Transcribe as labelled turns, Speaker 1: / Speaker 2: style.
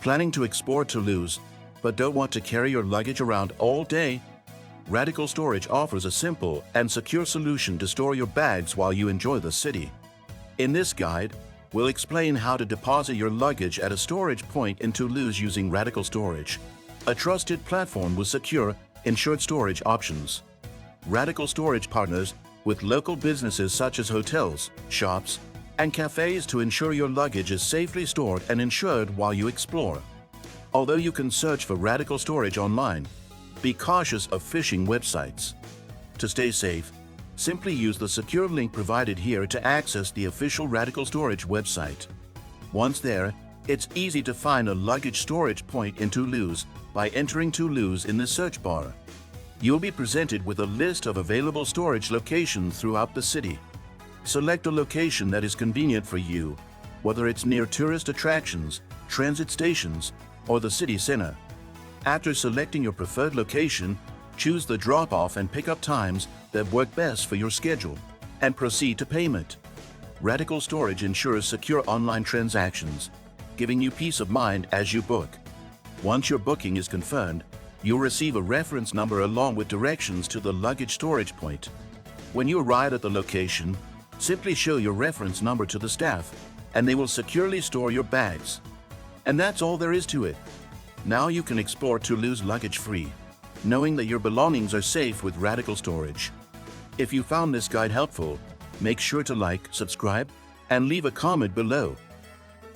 Speaker 1: Planning to explore Toulouse, but don't want to carry your luggage around all day? RadicalStorage offers a simple and secure solution to store your bags while you enjoy the city. In this guide, we'll explain how to deposit your luggage at a storage point in Toulouse using RadicalStorage, a trusted platform with secure, insured storage options. RadicalStorage partners with local businesses such as hotels, shops, and cafes to ensure your luggage is safely stored and insured while you explore. Although you can search for RadicalStorage online, be cautious of phishing websites. To stay safe, simply use the secure link provided here to access the official RadicalStorage website. Once there, it's easy to find a luggage storage point in Toulouse by entering Toulouse in the search bar. You'll be presented with a list of available storage locations throughout the city. Select a location that is convenient for you, whether it's near tourist attractions, transit stations, or the city center. After selecting your preferred location, choose the drop-off and pick-up times that work best for your schedule, and proceed to payment. RadicalStorage ensures secure online transactions, giving you peace of mind as you book. Once your booking is confirmed, you'll receive a reference number along with directions to the luggage storage point. When you arrive at the location, simply show your reference number to the staff, and they will securely store your bags. And that's all there is to it. Now you can explore Toulouse luggage-free, knowing that your belongings are safe with RadicalStorage. If you found this guide helpful, make sure to like, subscribe, and leave a comment below.